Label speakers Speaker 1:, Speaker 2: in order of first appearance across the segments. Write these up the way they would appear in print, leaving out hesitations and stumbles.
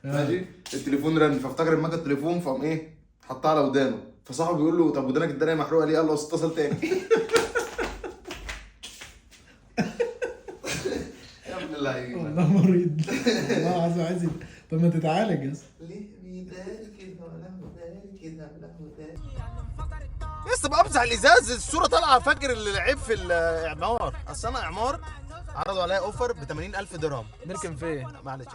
Speaker 1: ماشي. التليفون رن، فافتكر ان مكان التليفون، فقام ايه حطها على ودانه، فصاحبه بيقول له طب ودانك الدنيا محروقه ليه؟ قال له اتصل تاني. يا ابن اللعيبه
Speaker 2: والله مريض. والله عايز طب ما تتعالج يا اسطى.
Speaker 1: ليه بيداري كده ولا مداري كده ولا مداري لسه بقبض على الازاز، الصوره طالعه. فاكر اللي لعب في الاعمار؟ اصل انا اعمار عرضوا عليا اوفر ب 80,000 درهم.
Speaker 2: نركن فين؟
Speaker 1: معلش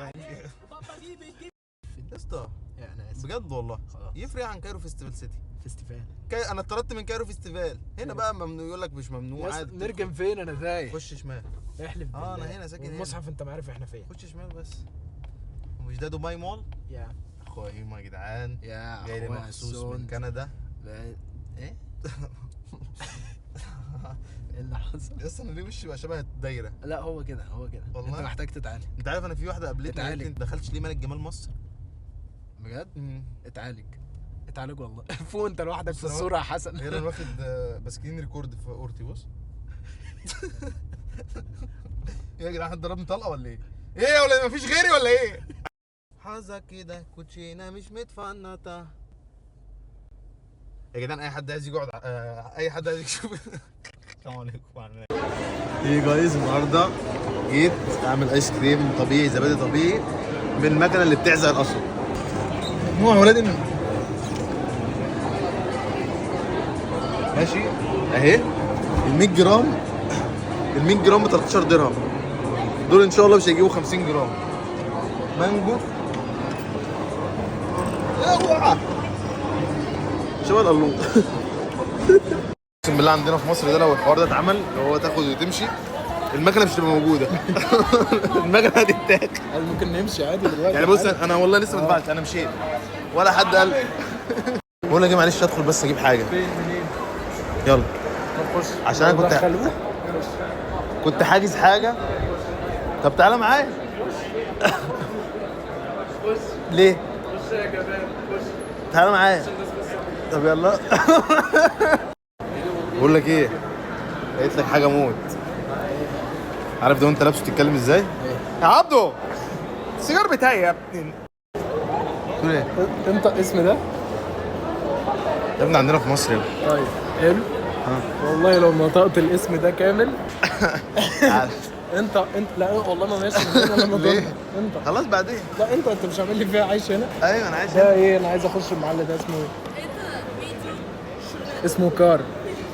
Speaker 1: يا اسطى
Speaker 2: يعني
Speaker 1: بجد والله يفرق عن كايرو فيستيفال سيتي.
Speaker 2: فيستيفال
Speaker 1: انا اتطردت من كايرو فيستيفال. هنا بقى ممنوع، يقول لك مش ممنوع عادي.
Speaker 2: نركن فين؟ انا تايه.
Speaker 1: خش شمال.
Speaker 2: احلف بالله.
Speaker 1: انا هنا ساكن هنا.
Speaker 2: المصحف انت ما عارف احنا فين.
Speaker 1: خش شمال بس. ومش ده دبي مول؟
Speaker 2: يا
Speaker 1: اخويا يا جدعان،
Speaker 2: يا
Speaker 1: جاي لي مخصوص من كندا.
Speaker 2: ايه
Speaker 1: ايه
Speaker 2: اللي حصل؟
Speaker 1: لسه انا ليه وشي بقى شبه الدايره؟
Speaker 2: لا هو كده
Speaker 1: والله
Speaker 2: انت محتاج تتعالج.
Speaker 1: انت عارف انا في واحده قابلتني
Speaker 2: اتعالج.
Speaker 1: قالت لي انت دخلتش ليه ملك جمال مصر؟
Speaker 2: بجد؟ اتعالج والله. فوق انت لوحدك في
Speaker 1: بصراحة.
Speaker 2: الصوره يا حسن.
Speaker 1: غير انا واخد بسكرين ريكورد في اورتي. بص يا جدعان حد ضربني طلقه ولا ايه؟ ايه ولا مفيش غيري ولا ايه؟ حظة كده كوتشينه مش متفنطه. يا جدعان اي حد عايز يقعد اي حد عايز يشوف. السلام عليكم. ايه جايز، النهارده جيت اعمل ايس كريم طبيعي، زبادي طبيعي من المكنه اللي بتعزق القصب. هو يا ولاد ماشي اهي ال 100 جرام، ال 100 جرام ب 13 درهم. دول ان شاء الله مش هيجيبوا 50 جرام. مانجو اوعى شبه القلوط. اقسم بالله عندنا في مصر ده لو الحوار ده اتعمل، هو تاخد وتمشي، المكنه مش هتبقى موجوده. المكنه هتتاكل.
Speaker 2: هل ممكن نمشي عادي دلوقتي؟
Speaker 1: يعني بص انا والله لسه ما دفعتش، انا مشيت ولا حد قال. بقول لك ايه معلش ادخل بس اجيب حاجه.
Speaker 2: فين منين؟
Speaker 1: يلا
Speaker 2: طب خش
Speaker 1: عشان انا كنت حاجز حاجه. طب تعالى معايا. ليه؟
Speaker 2: خش يا جماعه خش.
Speaker 1: تعالى معايا. طب يلا. بقول لك ايه، لقيت لك حاجه موت. عارف ده وانت لابسه تتكلم ازاي؟ يا عبدو السيجار بتاعي يا ابني. تقول ايه؟
Speaker 2: انت اسم ده؟
Speaker 1: يا ابني عندنا في مصر يا ابني.
Speaker 2: طيب حلو. والله لو نطقت الاسم ده كامل. انت لا والله ما ماشي من هنا لما
Speaker 1: ليه؟
Speaker 2: انت
Speaker 1: خلاص بعدين.
Speaker 2: لا انت مش عامل لي فيها عايش هنا.
Speaker 1: ايوه انا عايز.
Speaker 2: ده ايه؟ انا عايز اخش المحل ده اسمه ايه؟ اسمه كار.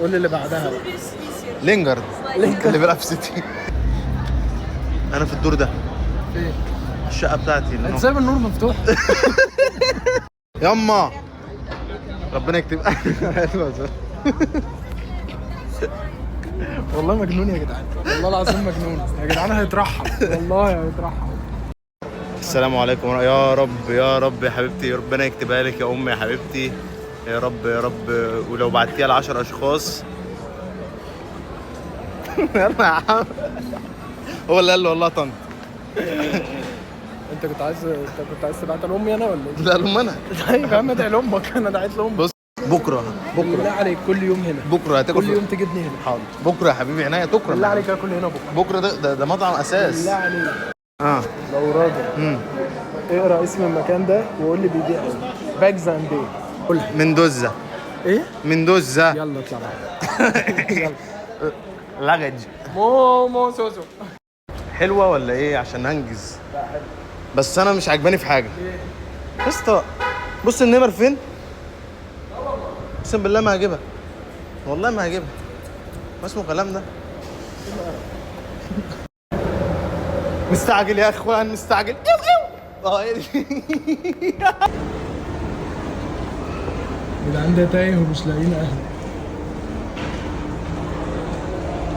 Speaker 2: قول لي اللي بعدها.
Speaker 1: لينجارد اللي بيلعب في سيتي. انا في الدور ده
Speaker 2: فين؟
Speaker 1: الشقه بتاعتي.
Speaker 2: انت سايب النور مفتوح.
Speaker 1: يما ربنا يكتب.
Speaker 2: والله مجنون يا جدعان، والله العظيم مجنون يا جدعان. هيترحم والله هيترحم.
Speaker 1: السلام عليكم. يا رب يا رب يا حبيبتي، ربنا يكتبها لك يا امي يا حبيبتي. يا رب يا رب. ولو بعتيها ل 10 اشخاص. يلا يا عم. هو اللي قال له والله طنط.
Speaker 2: انت كنت عايز تبعتها لامي انا ولا ايه؟
Speaker 1: لا لهم انا.
Speaker 2: طيب يا عم ادعي لامك. انا دعيت لامك.
Speaker 1: بص بكره
Speaker 2: بالله عليك كل يوم هنا.
Speaker 1: بكره هتاكل
Speaker 2: كل يوم تجيبني هنا.
Speaker 1: حاضر بكره يا حبيبي عناية تكرم.
Speaker 2: بالله عليك اكل هنا بكره.
Speaker 1: بكره ده مطعم اساس.
Speaker 2: بالله عليك لو راجل.
Speaker 1: امم
Speaker 2: اقرا اسم المكان ده وقول لي بيبيع ايه. باجز اند ايه؟ قول لي.
Speaker 1: مندوزا.
Speaker 2: ايه؟
Speaker 1: مندوزا.
Speaker 2: يلا اطلع بقى. يلا.
Speaker 1: لغج.
Speaker 2: مو سوسو.
Speaker 1: حلوه ولا ايه عشان هنجز؟ بس انا مش عجباني في حاجه. يا اسطى بص النمر فين؟ اقسم بالله ما هجيبها، والله ما هجيبها. ما اسمه كلام ده؟ مستعجل يا اخوان مستعجل. ايه دي؟
Speaker 2: جدعان ده تايه ومش لاقيين اهله.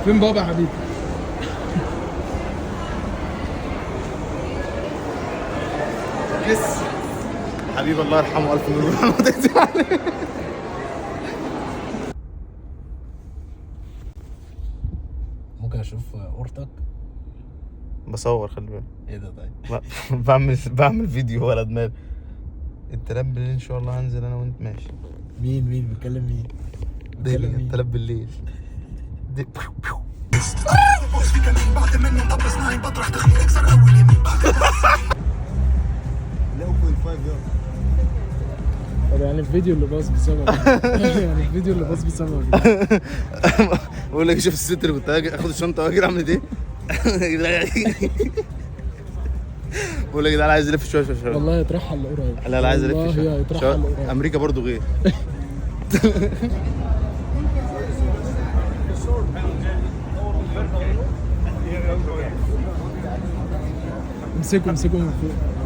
Speaker 2: فين بابا يا حبيبي؟
Speaker 1: حس حبيبي الله يرحمه الف نور.
Speaker 2: ممكن اشوف اورتك؟
Speaker 1: بصور خلي بالك.
Speaker 2: ايه ده طيب؟
Speaker 1: بعمل فيديو ولا دماغ. التلات بالليل ان شاء الله هنزل انا وانت ماشي.
Speaker 2: مين بيتكلم مين؟
Speaker 1: ديلي التلات بالليل.
Speaker 2: طب يعني الفيديو اللي باظ بسبب يعني الفيديو اللي باظ بسبب
Speaker 1: بقول لك شوف الست اللي كنت اخد الشنطه واجري عملت ايه؟ بقول لك يا جدعان عايز الف شويه شويه.
Speaker 2: والله يترحل لقريب.
Speaker 1: لا عايز الف
Speaker 2: والله
Speaker 1: شويه.
Speaker 2: يترحل لقريب.
Speaker 1: امريكا برضو غير.
Speaker 2: امسكوا من فوق.